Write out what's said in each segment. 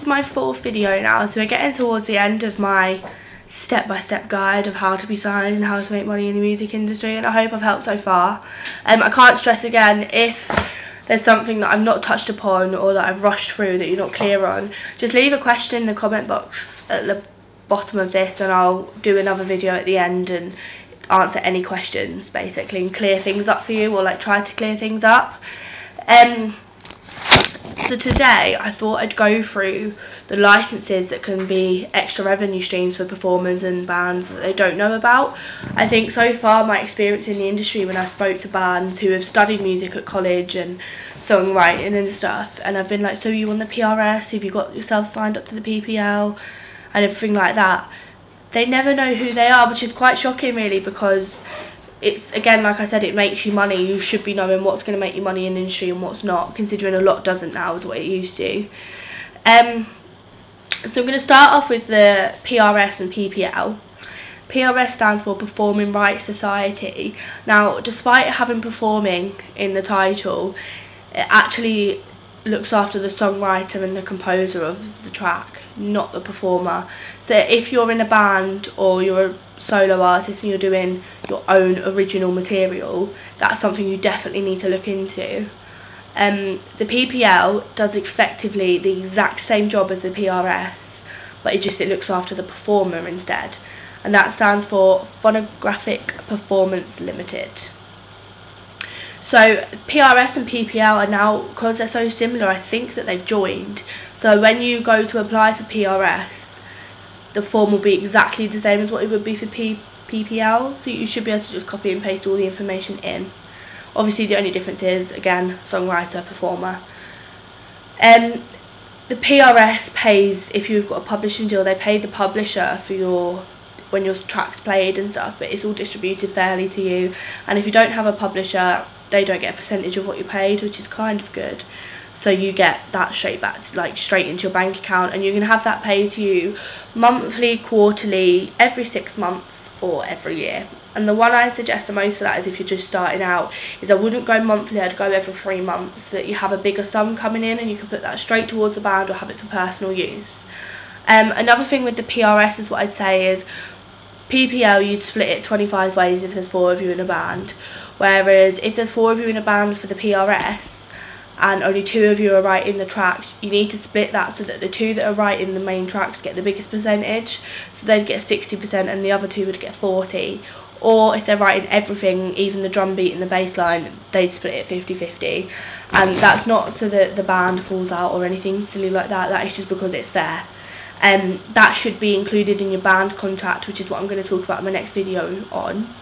my 4th video now, so we're getting towards the end of my step-by-step guide of how to be signed and how to make money in the music industry, and I hope I've helped so far. I can't stress again, if there's something that I've not touched upon or that I've rushed through that you're not clear on, just leave a question in the comment box at the bottom of this and I'll do another video at the end and answer any questions basically and clear things up for you, or like try to clear things up. So today I thought I'd go through the licenses that can be extra revenue streams for performers and bands that they don't know about. I think so far my experience in the industry, when I spoke to bands who have studied music at college and songwriting and stuff, and I've been like, so you on the PRS, have you got yourself signed up to the PPL and everything like that, they never know who they are, which is quite shocking really, because it's, again, like I said, it makes you money. You should be knowing what's going to make you money in the industry and what's not, considering a lot doesn't now is what it used to. So I'm going to start off with the PRS and PPL. PRS stands for Performing Rights Society. Now, despite having performing in the title, it actually looks after the songwriter and the composer of the track, not the performer. So if you're in a band or you're a solo artist and you're doing your own original material, that's something you definitely need to look into. The PPL does effectively the exact same job as the PRS, but it looks after the performer instead, and that stands for Phonographic Performance Limited. So PRS and PPL are now, because they're so similar, I think that they've joined. So when you go to apply for PRS, the form will be exactly the same as what it would be for PPL, so you should be able to just copy and paste all the information in. Obviously the only difference is, again, songwriter, performer. The PRS pays, if you've got a publishing deal, they pay the publisher for when your track's played and stuff, but it's all distributed fairly to you. And if you don't have a publisher, they don't get a percentage of what you paid, which is kind of good. So you get that straight back to, like, straight into your bank account, and you can have that paid to you monthly, quarterly, every 6 months or every year. And the one I suggest the most for that is if you're just starting out, is I wouldn't go monthly, I'd go every 3 months, so that you have a bigger sum coming in and you can put that straight towards the band or have it for personal use. Another thing with the PRS is what I'd say is PPL, you'd split it 25 ways if there's 4 of you in a band, whereas if there's 4 of you in a band for the PRS and only 2 of you are writing the tracks, you need to split that so that the 2 that are writing the main tracks get the biggest percentage, so they'd get 60% and the other 2 would get 40%. Or if they're writing everything, even the drum beat and the bass line, they'd split it 50-50. And that's not so that the band falls out or anything silly like that, that is just because it's fair. That should be included in your band contract, which is what I'm going to talk about in my next video on.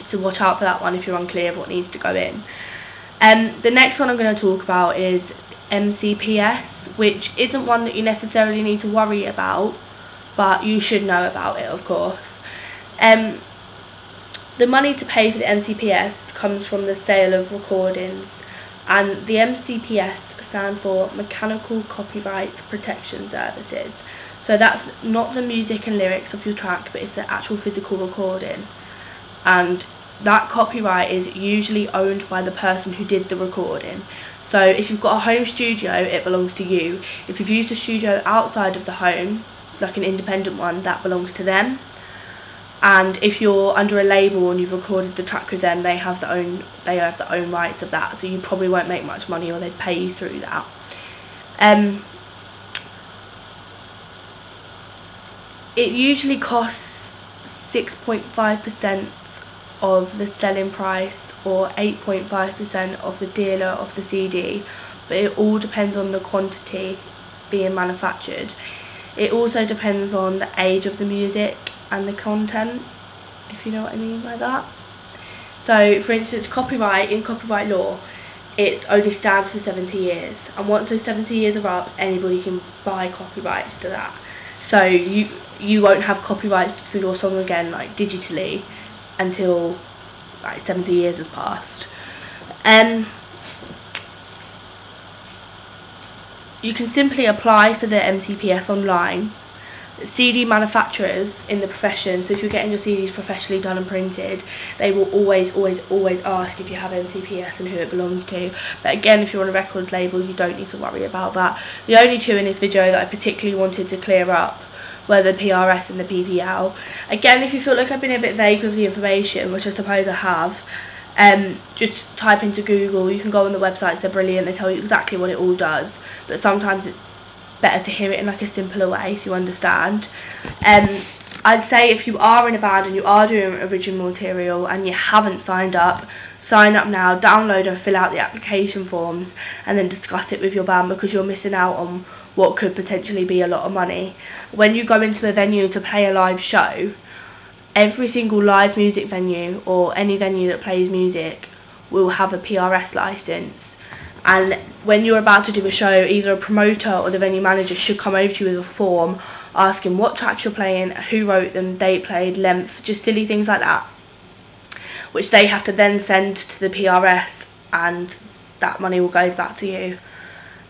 So watch out for that one if you're unclear of what needs to go in. The next one I'm going to talk about is MCPS, which isn't one that you necessarily need to worry about, but you should know about it, of course. The money to pay for the MCPS comes from the sale of recordings, and the MCPS stands for Mechanical Copyright Protection Services. So that's not the music and lyrics of your track, but it's the actual physical recording. And that copyright is usually owned by the person who did the recording. So if you've got a home studio, it belongs to you. If you've used a studio outside of the home, like an independent one, that belongs to them. And if you're under a label and you've recorded the track with them, they have their own rights of that, so you probably won't make much money, or they'd pay you through that. It usually costs 6.5% of the selling price or 8.5% of the dealer of the CD, but it all depends on the quantity being manufactured. It also depends on the age of the music and the content, if you know what I mean by that. So for instance, copyright, in copyright law, it only stands for 70 years, and once those 70 years are up, anybody can buy copyrights to that. So you won't have copyrights for your song again, like digitally, until like 70 years has passed. You can simply apply for the MCPS online, CD manufacturers in the profession, so if you're getting your CDs professionally done and printed, they will always ask if you have NCPS and who it belongs to. But again, if you're on a record label, you don't need to worry about that. The only two in this video that I particularly wanted to clear up were the PRS and the PPL. Again, if you feel like I've been a bit vague with the information, which I suppose I have, just type into Google. You can go on the websites, they're brilliant, they tell you exactly what it all does, but sometimes it's better to hear it in like a simpler way so you understand. I'd say if you are in a band and you are doing original material and you haven't signed up, sign up now, download and fill out the application forms, and then discuss it with your band, because you're missing out on what could potentially be a lot of money. When you go into a venue to play a live show, every single live music venue or any venue that plays music will have a PRS license. And when you're about to do a show, either a promoter or the venue manager should come over to you with a form asking what tracks you're playing, who wrote them, date played, length, just silly things like that, which they have to then send to the PRS, and that money will go back to you.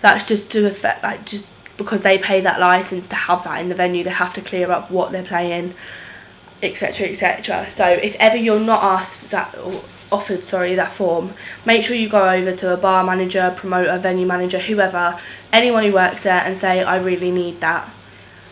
That's just to affect, like, just because they pay that license to have that in the venue, they have to clear up what they're playing, etc, etc. So if ever you're not asked that, or offered, sorry, that form, make sure you go over to a bar manager, promoter, venue manager, whoever, anyone who works there, and say, I really need that,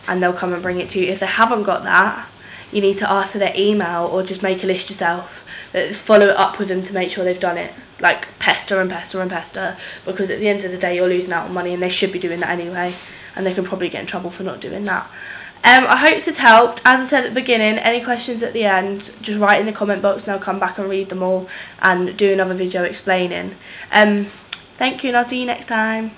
and they'll come and bring it to you. If they haven't got that, you need to ask for their email, or just make a list yourself, follow it up with them to make sure they've done it. Like, pester and pester and pester, because at the end of the day you're losing out on money, and they should be doing that anyway, and they can probably get in trouble for not doing that. I hope this has helped. As I said at the beginning, any questions at the end, just write in the comment box and I'll come back and read them all and do another video explaining. Thank you, and I'll see you next time.